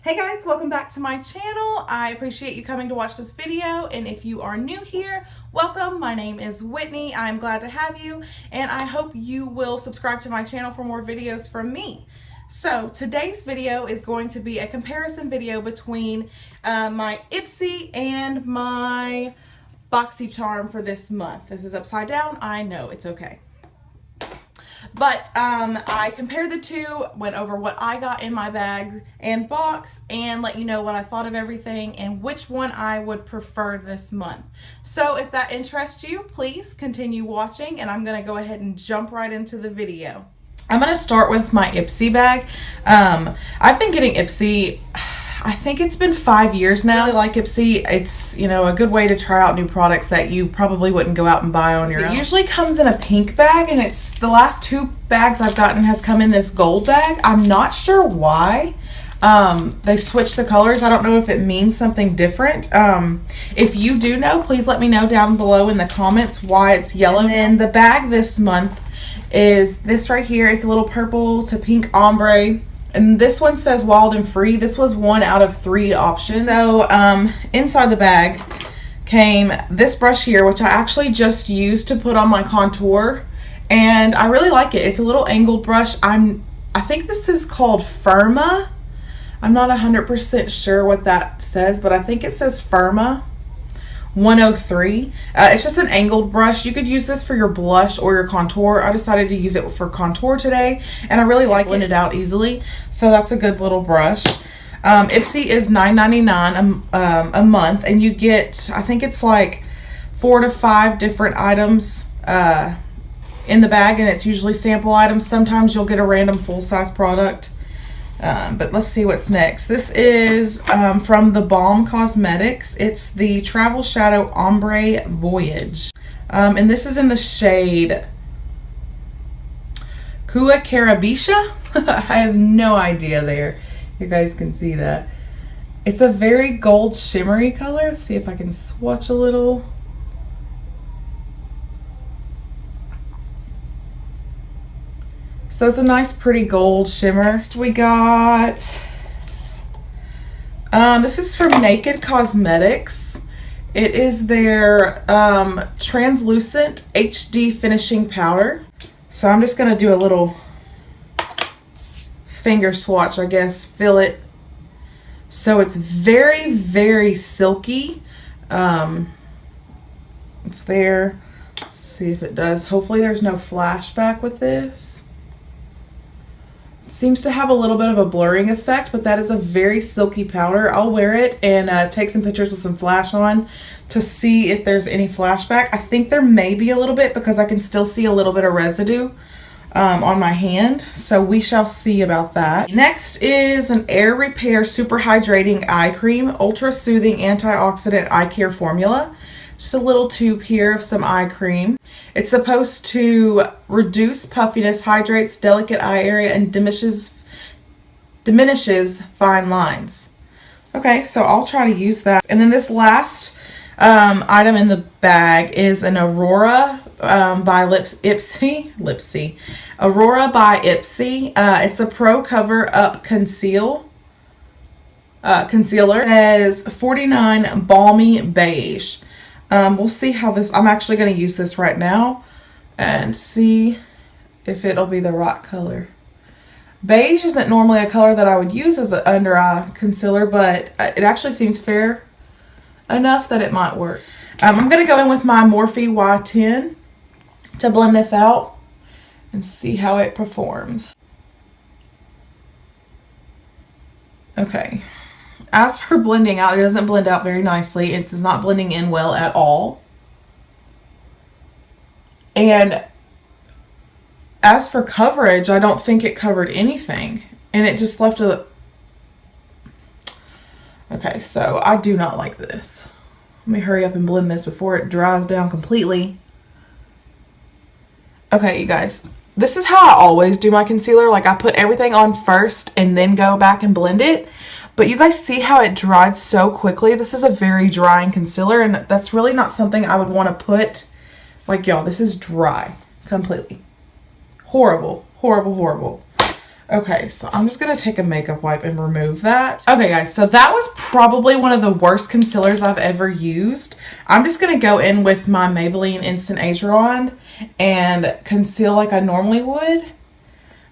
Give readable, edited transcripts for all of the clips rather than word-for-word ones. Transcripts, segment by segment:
Hey guys, welcome back to my channel. I appreciate you coming to watch this video, and if you are new here, welcome. My name is Whitney. I'm glad to have you, and I hope you will subscribe to my channel for more videos from me. So today's video is going to be a comparison video between my Ipsy and my Boxy charm for this month. This is upside down. I know, it's okay. But I compared the two, went over what I got in my bag and box, and let you know what I thought of everything and which one I would prefer this month. So if that interests you, please continue watching, and I'm going to go ahead and jump right into the video. I'm going to start with my Ipsy bag. I've been getting Ipsy, I think it's been 5 years now. I really like Ipsy. It's, you know, a good way to try out new products that you probably wouldn't go out and buy on your own. It usually comes in a pink bag, and it's the last two bags I've gotten has come in this gold bag. I'm not sure why. They switched the colors. I don't know if it means something different. If you do know, please let me know down below in the comments why it's yellow. And then the bag this month is this right here. It's a little purple to pink ombre. And this one says wild and free. This was 1 out of 3 options. So inside the bag came this brush here, which I actually just used to put on my contour, and I really like it. It's a little angled brush. I think this is called Firma. I'm not 100% sure what that says, but I think it says Firma 103. It's just an angled brush. You could use this for your blush or your contour. I decided to use it for contour today, and I really like it. Blend it out easily, so that's a good little brush. Ipsy is $9.99 a month, and you get, I think it's like 4 to 5 different items in the bag, and it's usually sample items. Sometimes you'll get a random full-size product. But let's see what's next. This is from the Balm Cosmetics. It's the Travel Shadow Ombre Voyage. And this is in the shade Kua Carabisha. I have no idea there. You guys can see that. It's a very gold shimmery color. Let's see if I can swatch a little. So it's a nice pretty gold shimmer. Next we got, this is from Naked Cosmetics. It is their translucent HD finishing powder. So I'm just going to do a little finger swatch, I guess, fill it. So it's very, very silky. It's there. Let's see if it does. Hopefully there's no flashback with this. Seems to have a little bit of a blurring effect, but that is a very silky powder. I'll wear it and take some pictures with some flash on to see if there's any flashback. I think there may be a little bit because I can still see a little bit of residue on my hand, so we shall see about that. Next is an Air Repair Super Hydrating Eye Cream, Ultra Soothing Antioxidant Eye Care Formula. Just a little tube here of some eye cream. It's supposed to reduce puffiness, hydrates delicate eye area, and diminishes fine lines. Okay, so I'll try to use that. And then this last item in the bag is an Aurora by Ipsy. Aurora by Ipsy. It's a Pro Cover Up Concealer. It says 49 Balmy Beige. We'll see how this, I'm actually going to use this right now and see if it'll be the right color. Beige isn't normally a color that I would use as an under eye concealer, but it actually seems fair enough that it might work. I'm going to go in with my Morphe Y10 to blend this out and see how it performs. Okay. As for blending out, it doesn't blend out very nicely. It is not blending in well at all. And as for coverage, I don't think it covered anything. And it just left a... Okay, so I do not like this. Let me hurry up and blend this before it dries down completely. Okay, you guys. This is how I always do my concealer. Like, I put everything on first and then go back and blend it. But you guys see how it dried so quickly? This is a very drying concealer, and that's really not something I would want to put. Like, y'all, this is dry completely. Horrible, horrible, horrible. Okay, so I'm just going to take a makeup wipe and remove that. Okay, guys, so that was probably one of the worst concealers I've ever used. I'm just going to go in with my Maybelline Instant Age Wand and conceal like I normally would.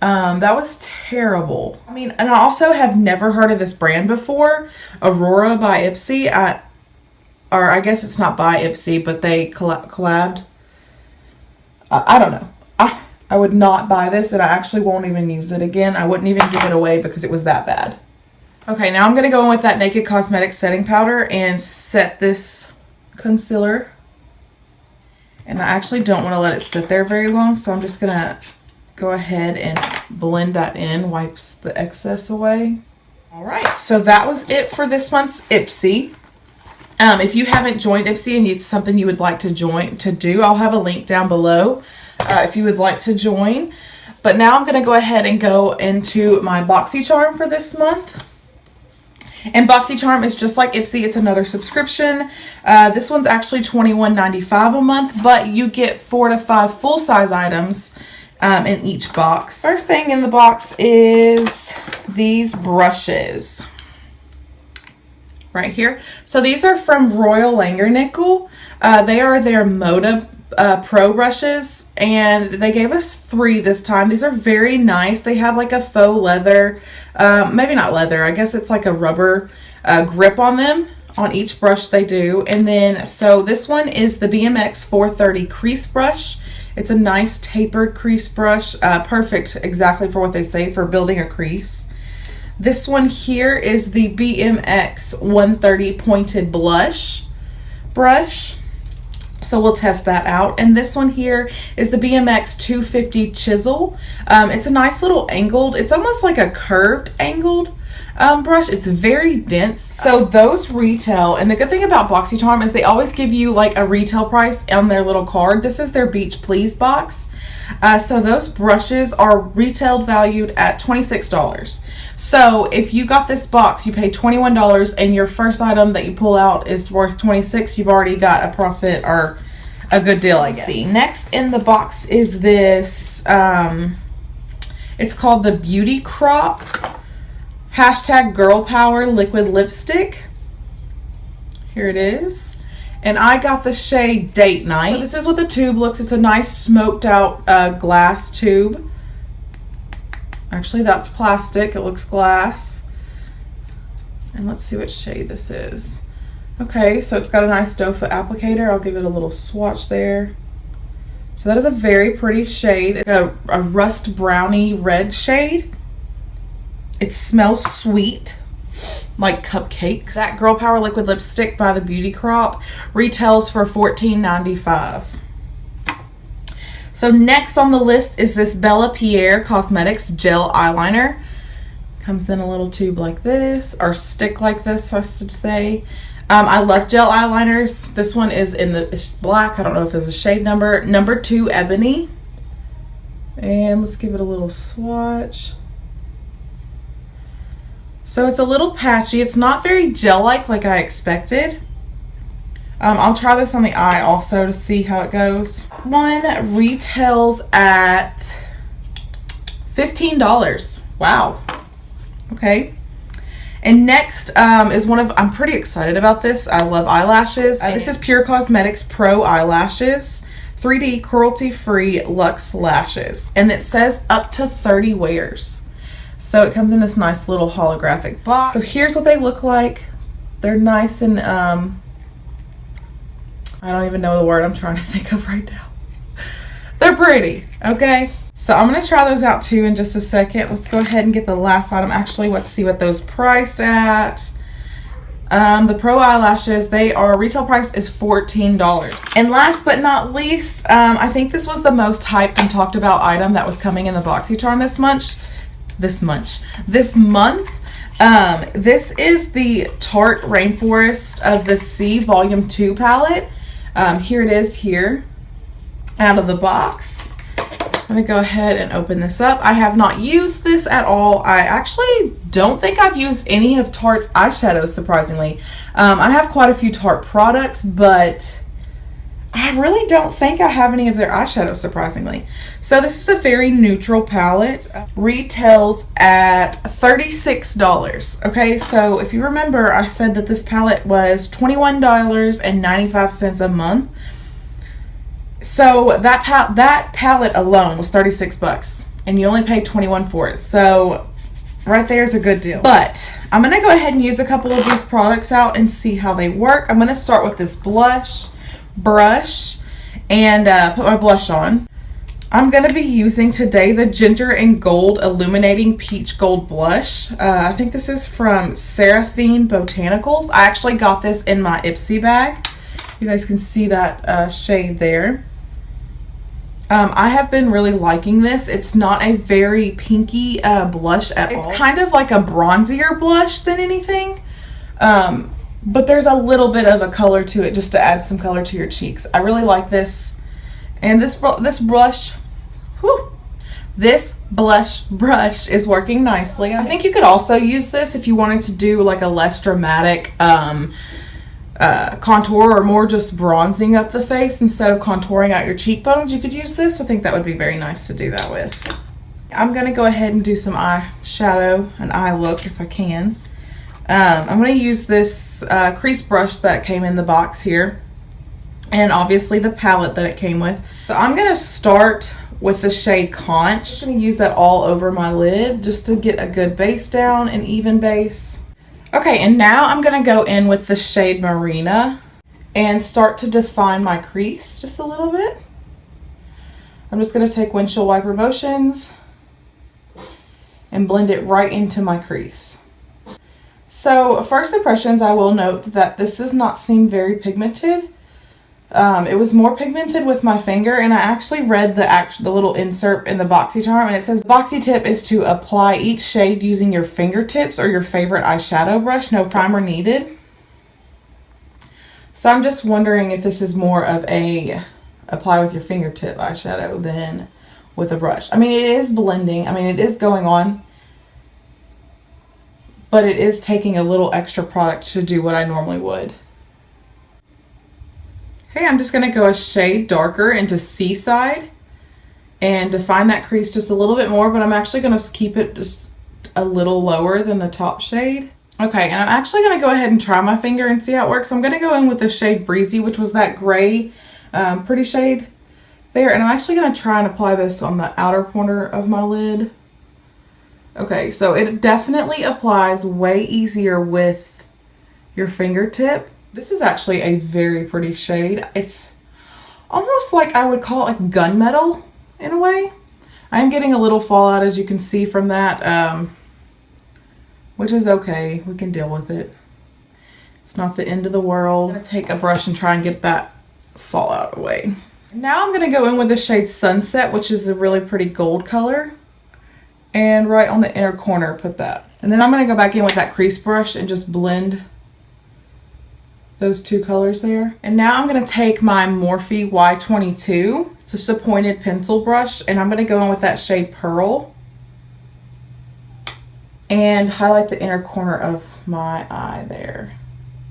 That was terrible. I mean, and I also have never heard of this brand before, Aurora by Ipsy. Or I guess it's not by Ipsy, but they collabed. I don't know. I would not buy this, and I actually won't even use it again. I wouldn't even give it away because it was that bad. Okay, now I'm going to go in with that Naked Cosmetics setting powder and set this concealer. And I actually don't want to let it sit there very long, so I'm just going to go ahead and blend that in, wipes the excess away. All right, so that was it for this month's Ipsy. If you haven't joined Ipsy and it's something you would like to do, I'll have a link down below if you would like to join. But now I'm going to go ahead and go into my Boxy charm for this month. And Boxy charm is just like Ipsy. It's another subscription. This one's actually $21.95 a month, but you get 4 to 5 full-size items in each box. First thing in the box is these brushes right here. So these are from Royal Langernickel. They are their Moda Pro brushes, and they gave us 3 this time. These are very nice. They have like a faux leather, maybe not leather, I guess it's like a rubber grip on them. On each brush they do. And then, so this one is the BMX 430 crease brush. It's a nice tapered crease brush, perfect exactly for what they say for building a crease. This one here is the BMX 130 pointed blush brush. So we'll test that out. And this one here is the BMX 250 chisel. It's a nice little angled, it's almost like a curved angled brush. It's very dense. So those retail, and the good thing about Boxy Charm is they always give you like a retail price on their little card. This is their Beach Please box. So those brushes are retailed valued at $26. So if you got this box, you pay $21 and your first item that you pull out is worth $26, you've already got a profit or a good deal, I guess. See, next in the box is this, it's called the Beauty Crop # Girl Power Liquid Lipstick. Here it is. And I got the shade Date Night. So this is what the tube looks. It's a nice smoked out glass tube. Actually, that's plastic. It looks glass. And let's see what shade this is. Okay, so it's got a nice doe foot applicator. I'll give it a little swatch there. So that is a very pretty shade. It's a rust brownie red shade. It smells sweet, like cupcakes. That Girl Power Liquid Lipstick by the Beauty Crop retails for $14.95. So next on the list is this Bella Pierre Cosmetics Gel Eyeliner. Comes in a little tube like this, or stick like this, I should say. I love gel eyeliners. This one is it's black. I don't know if it's a shade number. Number 2 Ebony. And let's give it a little swatch. So it's a little patchy. It's not very gel-like like I expected. I'll try this on the eye also to see how it goes. One retails at $15. Wow. Okay. And next is one of, I'm pretty excited about this. I love eyelashes. This is Pure Cosmetics Pro Eyelashes. 3D cruelty-free luxe lashes. And it says up to 30 wears. So it comes in this nice little holographic box. So here's what they look like. They're nice and, I don't even know the word I'm trying to think of right now. They're pretty, okay? So I'm going to try those out too in just a second. Let's go ahead and get the last item. Actually, let's see what those priced at. The Pro Eyelashes, retail price is $14. And last but not least, I think this was the most hyped and talked about item that was coming in the Boxy Charm this month. This is the Tarte Rainforest of the Sea Volume 2 palette. Here it is here out of the box. I'm going to go ahead and open this up. I have not used this at all. I actually don't think I've used any of Tarte's eyeshadows, surprisingly. I have quite a few Tarte products, but I really don't think I have any of their eyeshadows, surprisingly. So this is a very neutral palette. Retails at $36. Okay, so if you remember, I said that this palette was $21.95 a month. So that palette alone was 36 bucks, and you only paid 21 for it. So right there is a good deal. But I'm going to go ahead and use a couple of these products out and see how they work. I'm going to start with this blush brush and put my blush on. I'm going to be using today the Ginger and Gold Illuminating Peach Gold Blush. I think this is from Seraphine Botanicals. I actually got this in my Ipsy bag. You guys can see that shade there. I have been really liking this. It's not a very pinky blush at all. It's kind of like a bronzier blush than anything. But there's a little bit of a color to it, just to add some color to your cheeks. I really like this. And this blush, whew, this blush brush is working nicely. I think you could also use this if you wanted to do like a less dramatic contour, or more just bronzing up the face instead of contouring out your cheekbones. You could use this. I think that would be very nice to do that with. I'm going to go ahead and do some eyeshadow, an eye look if I can. I'm going to use this crease brush that came in the box here, and obviously the palette that it came with. So I'm going to start with the shade Conch. I'm going to use that all over my lid just to get a good base down, an even base. Okay, and now I'm going to go in with the shade Marina and start to define my crease just a little bit. I'm just going to take windshield wiper motions and blend it right into my crease. So first impressions, I will note that this does not seem very pigmented. It was more pigmented with my finger, and I actually read the little insert in the Boxy charm, and it says Boxy tip is to apply each shade using your fingertips or your favorite eyeshadow brush. No primer needed. So I'm just wondering if this is more of a apply with your fingertip eyeshadow than with a brush. I mean, it is blending. I mean, it is going on, but it is taking a little extra product to do what I normally would. Okay, I'm just going to go a shade darker into Seaside and define that crease just a little bit more, but I'm actually going to keep it just a little lower than the top shade. Okay, and I'm actually going to go ahead and try my finger and see how it works. I'm going to go in with the shade Breezy, which was that gray pretty shade there, and I'm actually going to try and apply this on the outer corner of my lid. Okay, so it definitely applies way easier with your fingertip. This is actually a very pretty shade. It's almost like I would call it like gunmetal in a way. I'm getting a little fallout, as you can see from that, which is okay. We can deal with it. It's not the end of the world. I'm going to take a brush and try and get that fallout away. Now I'm going to go in with the shade Sunset, which is a really pretty gold color. And right on the inner corner, put that. And then I'm going to go back in with that crease brush and just blend those two colors there. And now I'm going to take my Morphe Y22. It's just a pointed pencil brush. And I'm going to go in with that shade Pearl and highlight the inner corner of my eye there.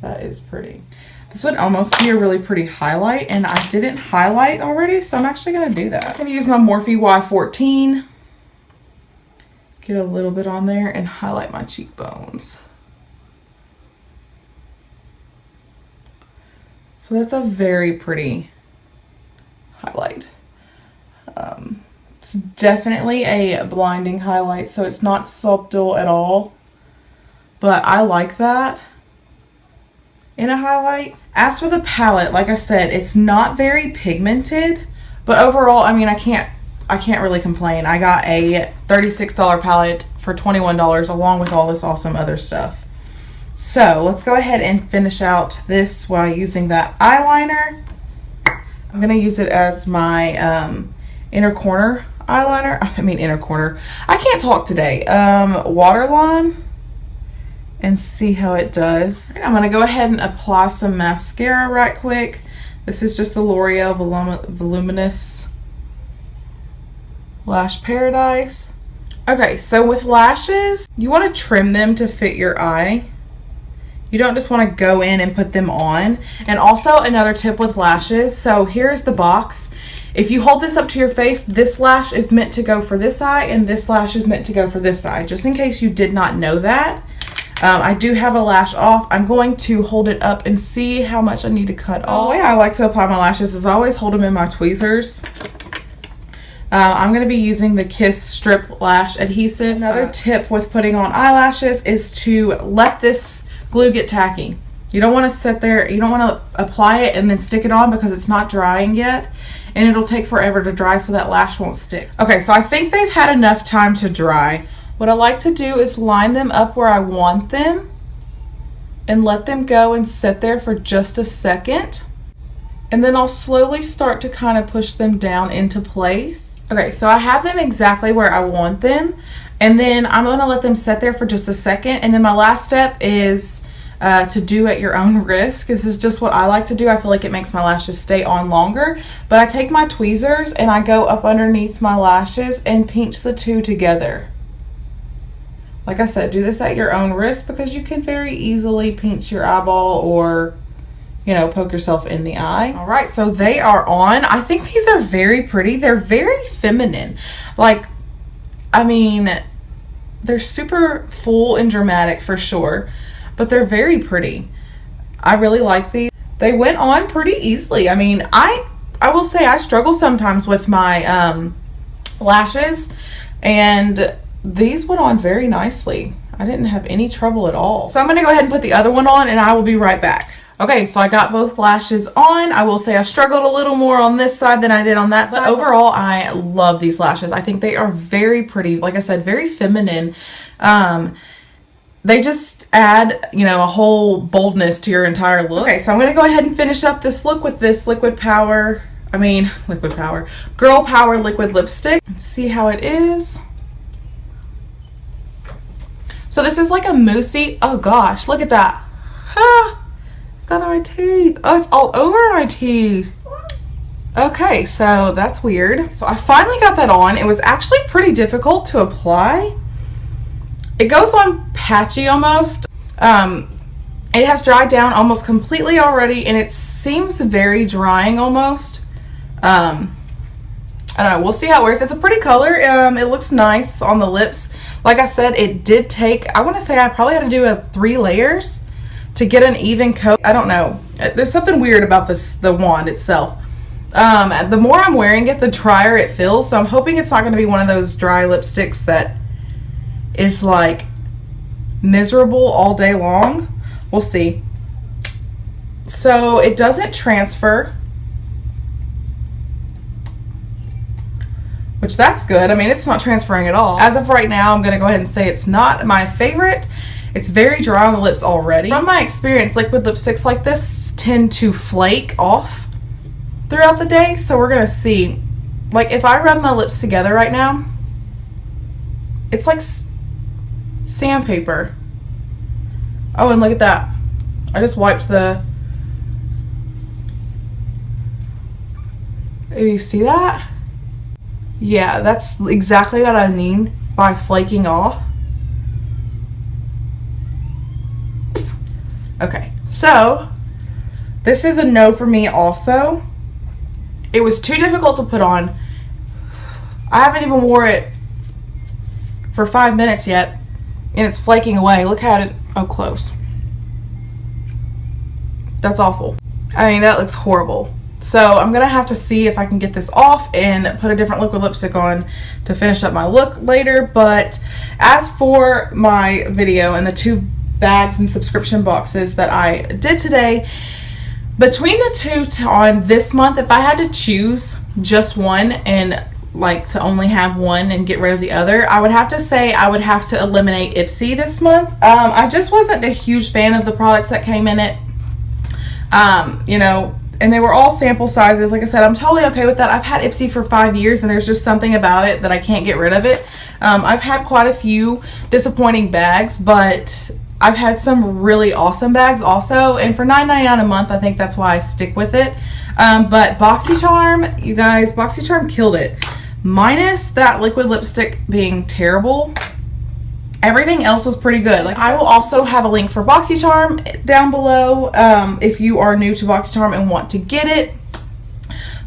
That is pretty. This would almost be a really pretty highlight. And I didn't highlight already, so I'm actually going to do that. I'm just going to use my Morphe Y14. Get a little bit on there and highlight my cheekbones. So that's a very pretty highlight. It's definitely a blinding highlight, so it's not subtle at all. But I like that in a highlight. As for the palette, like I said, it's not very pigmented, but overall, I mean, I can't really complain. I got a $36 palette for $21 along with all this awesome other stuff. So let's go ahead and finish out this while using that eyeliner. I'm going to use it as my inner corner eyeliner. I mean inner corner. I can't talk today. Waterline, and see how it does. I'm going to go ahead and apply some mascara right quick. This is just the L'Oreal Voluminous Lash Paradise. Okay, so with lashes, you want to trim them to fit your eye. You don't just want to go in and put them on. And also another tip with lashes. So here's the box. If you hold this up to your face, this lash is meant to go for this eye and this lash is meant to go for this eye. Just in case you did not know that. I do have a lash off. I'm going to hold it up and see how much I need to cut off. The way I like to apply my lashes is I always hold them in my tweezers. I'm going to be using the Kiss Strip Lash Adhesive. Another tip with putting on eyelashes is to let this glue get tacky. You don't want to sit there, you don't want to apply it and then stick it on because it's not drying yet. And it'll take forever to dry, so that lash won't stick. Okay, so I think they've had enough time to dry. What I like to do is line them up where I want them and let them go and sit there for just a second. And then I'll slowly start to kind of push them down into place. Okay, so I have them exactly where I want them. And then I'm gonna let them sit there for just a second. And then my last step is to do at your own risk. This is just what I like to do. I feel like it makes my lashes stay on longer. But I take my tweezers and I go up underneath my lashes and pinch the two together. Like I said, do this at your own risk because you can very easily pinch your eyeball or, you know, poke yourself in the eye. All right, so they are on. I think these are very pretty. They're very feminine. Like, I mean, they're super full and dramatic for sure, but they're very pretty. I really like these. They went on pretty easily. I mean, I will say I struggle sometimes with my lashes, and these went on very nicely. I didn't have any trouble at all. So I'm gonna go ahead and put the other one on and I will be right back. Okay, so I got both lashes on. I will say I struggled a little more on this side than I did on that side. But overall, I love these lashes. I think they are very pretty. Like I said, very feminine. They just add, you know, a whole boldness to your entire look. Okay, so I'm gonna go ahead and finish up this look with this Girl Power liquid lipstick. Let's see how it is. So this is like a moussey, oh gosh, look at that. Ah, got on my teeth. Oh, it's all over my teeth. Okay, so that's weird. So I finally got that on. It was actually pretty difficult to apply. It goes on patchy almost. It has dried down almost completely already and it seems very drying almost. I don't know, we'll see how it wears. It's a pretty color. It looks nice on the lips. Like I said, it did take, I want to say I probably had to do 3 layers to get an even coat. I don't know. There's something weird about the wand itself. The more I'm wearing it, the drier it feels. So I'm hoping it's not going to be one of those dry lipsticks that is like miserable all day long. We'll see. So it doesn't transfer, which that's good. I mean, it's not transferring at all. As of right now, I'm going to go ahead and say it's not my favorite. It's very dry on the lips already. From my experience, liquid lipsticks like this tend to flake off throughout the day. So we're going to see. Like if I rub my lips together right now, it's like sandpaper. Oh, and look at that. I just wiped the... You see that? Yeah, that's exactly what I mean by flaking off. Okay, so this is a no for me also. It was too difficult to put on. I haven't even wore it for 5 minutes yet, and it's flaking away. Look at it up close. That's awful. I mean, that looks horrible. So I'm gonna have to see if I can get this off and put a different liquid lipstick on to finish up my look later. But as for my video and the 2 bags and subscription boxes that I did today, between the 2 on this month, if I had to choose just one and like to only have one and get rid of the other, I would have to say I would have to eliminate Ipsy this month. I just wasn't a huge fan of the products that came in it. You know, and they were all sample sizes. Like I said, I'm totally okay with that. I've had Ipsy for 5 years and there's just something about it that I can't get rid of it. I've had quite a few disappointing bags, but I've had some really awesome bags also. And for $9.99 a month, I think that's why I stick with it. But BoxyCharm, you guys, BoxyCharm killed it. Minus that liquid lipstick being terrible, Everything else was pretty good. Like, I will also have a link for BoxyCharm down below if you are new to BoxyCharm and want to get it.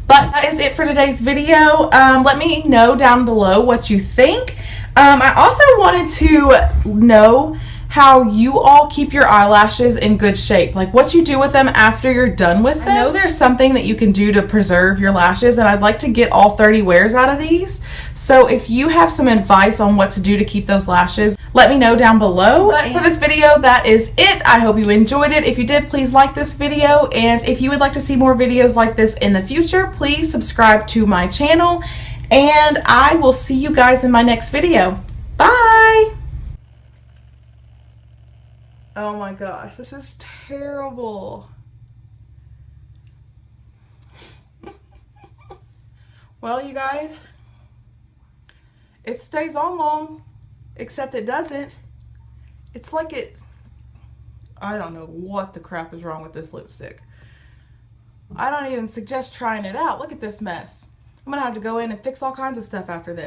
But that is it for today's video. Let me know down below what you think. I also wanted to know how you all keep your eyelashes in good shape, like what you do with them after you're done with them. I know there's something that you can do to preserve your lashes, and I'd like to get all 30 wears out of these. So if you have some advice on what to do to keep those lashes, let me know down below. But for this video, that is it. I hope you enjoyed it. If you did, please like this video, and if you would like to see more videos like this in the future, please subscribe to my channel, and I will see you guys in my next video. Bye! Oh my gosh, this is terrible. Well, you guys, it stays on long, except it doesn't. It's like I don't know what the crap is wrong with this lipstick. I don't even suggest trying it out. Look at this mess. I'm gonna have to go in and fix all kinds of stuff after this.